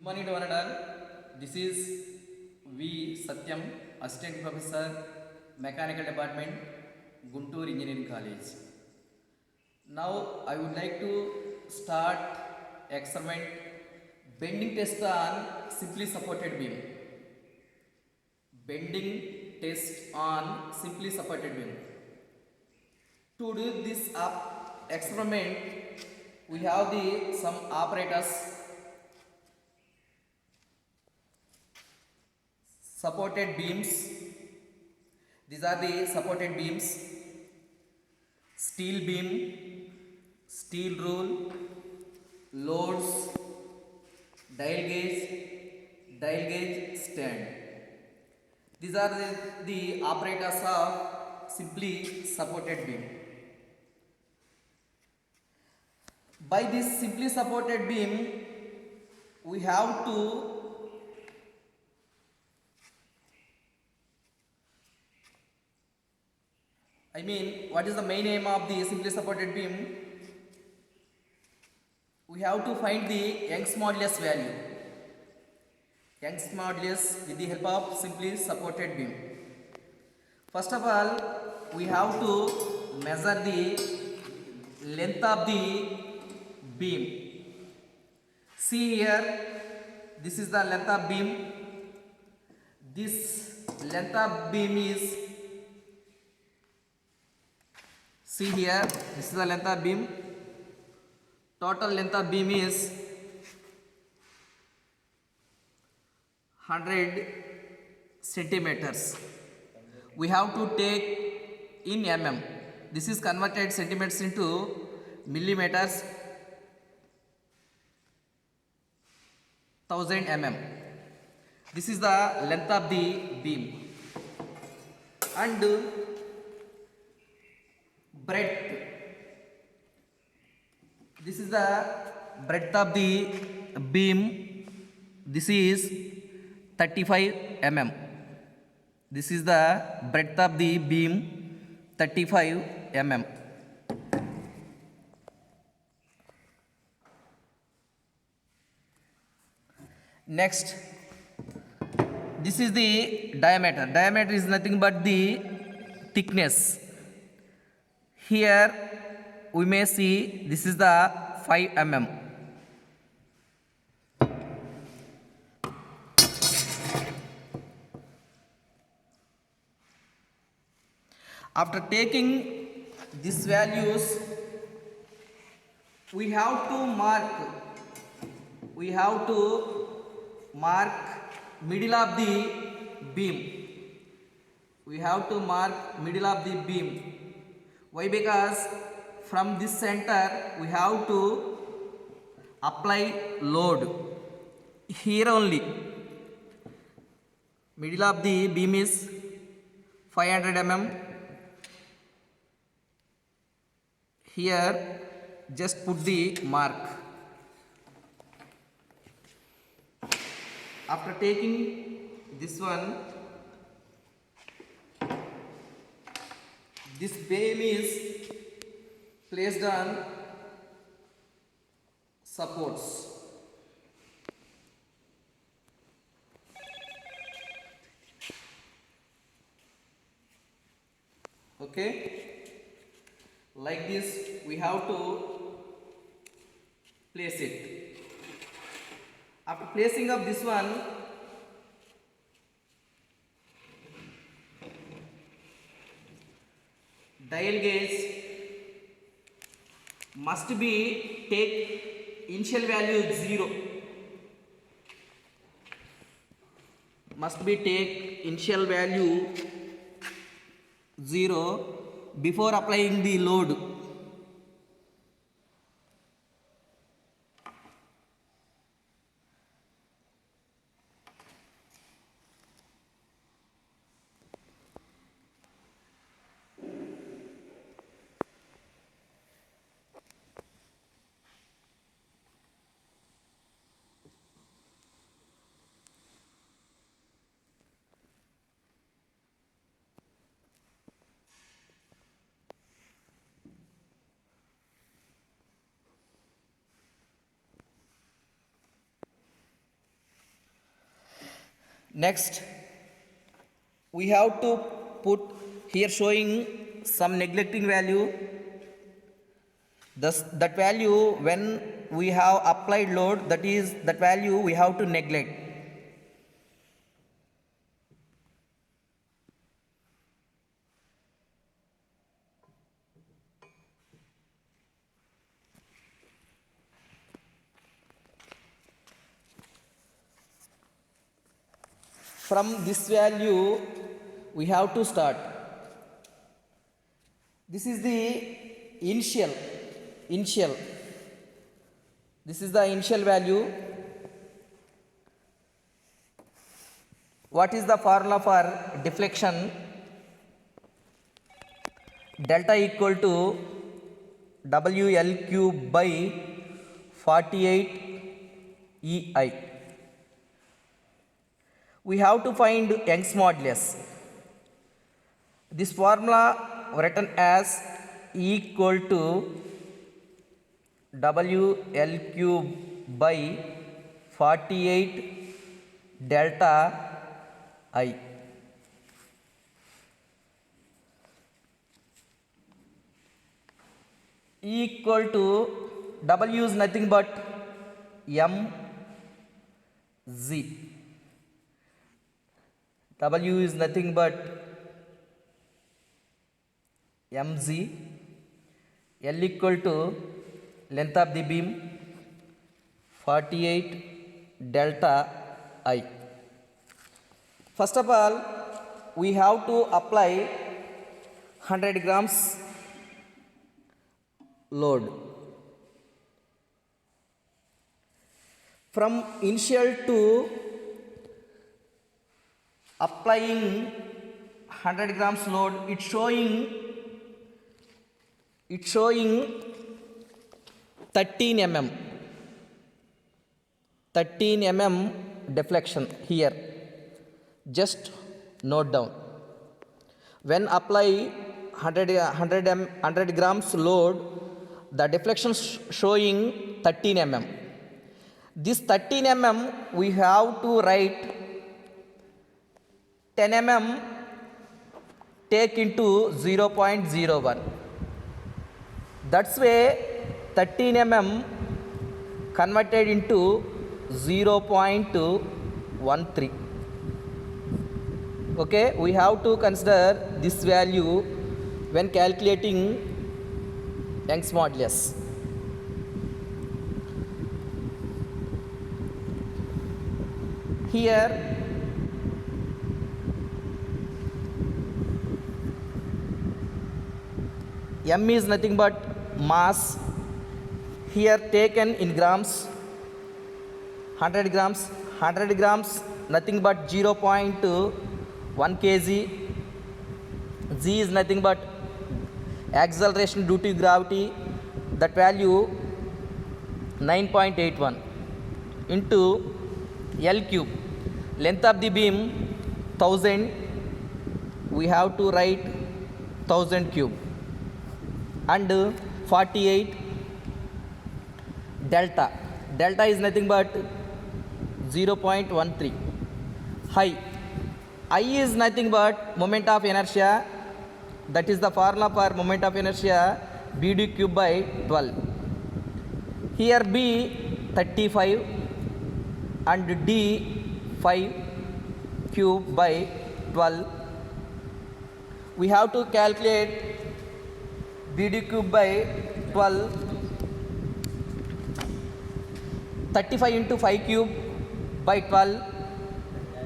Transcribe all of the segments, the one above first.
Good morning to one and all. This is V. Satyam, Assistant Professor, Mechanical Department, Guntur Engineering College. Now I would like to start experiment bending test on simply supported beam. Bending test on simply supported beam. To do this experiment, we have some apparatus. Supported beams. These are the supported beams. Steel beam, steel rule, loads, dial gauge stand. These are the apparatus of simply supported beam. By this simply supported beam, we have to what is the main aim of the simply supported beam? We have to find the Young's modulus value. Young's modulus with the help of simply supported beam. First of all, we have to measure the length of the beam. See here, this is the length of beam. This length of beam is, see here, this is the length of beam. Total length of beam is 100 centimeters. We have to take in mm. This is converted centimeters into millimeters. 1000 mm. This is the length of the beam. And breadth. This is the breadth of the beam. This is 35 mm. This is the breadth of the beam, 35 mm. Next, this is the diameter. Diameter is nothing but the thickness. Here we may see this is the 5 mm. After taking these values, we have to mark middle of the beam. We have to mark middle of the beam. Why? Because from this center we have to apply load. Here only middle of the beam is 500 mm. Here just put the mark. After taking this one, this beam is placed on supports. Okay, like this we have to place it. After placing of this one, dial gauge must be take initial value 0. Must be take initial value 0 before applying the load. Next, we have to put here showing some neglecting value. Thus, that value when we have applied load, that is that value we have to neglect. From this value we have to start. This is the initial. This is the initial value. What is the formula for deflection? Delta equal to WL cube by 48 EI. We have to find Young's modulus. This formula written as E equal to WL cube by 48 delta I. E equal to W is nothing but mz. W is nothing but mz. L equal to length of the beam 48 delta I. First of all, we have to apply 100 grams load. From initial to applying 100 grams load, it's showing 13 mm deflection here. Just note down. When apply 100 grams load, the deflection showing 13 mm. This 13 mm we have to write 10 mm take into 0.01. That's way 13 mm converted into 0.13. Okay, we have to consider this value when calculating Young's modulus. Here M is nothing but mass, here taken in grams. 100 grams nothing but 0.1 kg. G is nothing but acceleration due to gravity, that value 9.81 into L cube. Length of the beam 1000, we have to write 1000 cube, and 48 delta is nothing but 0.13. I is nothing but moment of inertia, that is the formula for moment of inertia, BD cube by 12. Here B 35 and D 5 cube by 12. We have to calculate BD cube by 12. 35 into 5 cube by 12.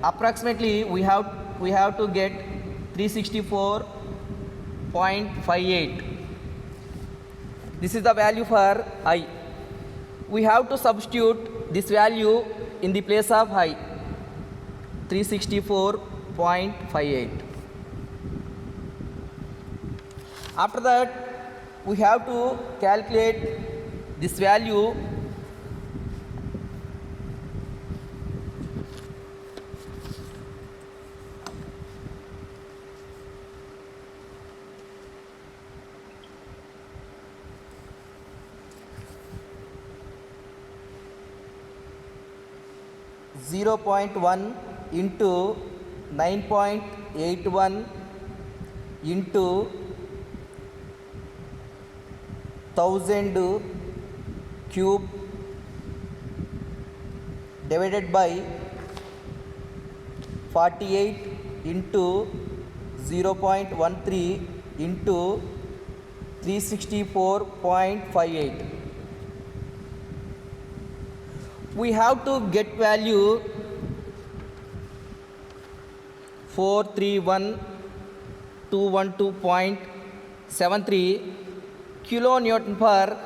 Approximately we have to get 364.58. This is the value for I. We have to substitute this value in the place of I, 364.58. After that, we have to calculate this value .1 into 9.81 into 1000 cube divided by 48 into 0.13 into 364.58. We have to get value 431,212.73 kilonewton per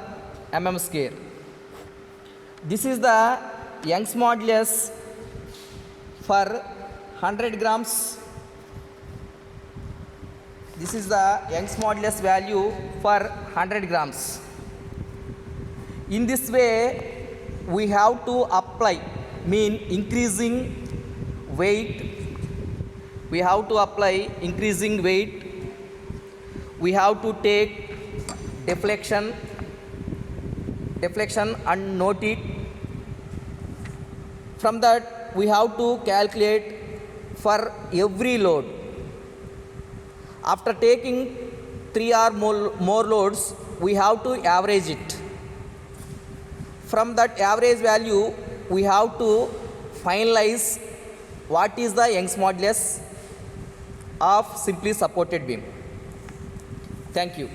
mm square. This is the Young's modulus for 100 grams. This is the Young's modulus value for 100 grams. In this way, we have to apply, mean increasing weight. We have to apply increasing weight. We have to take deflection and note it. From that, we have to calculate for every load. After taking 3 or more loads, we have to average it. From that average value, we have to finalize what is the Young's modulus of simply supported beam. Thank you.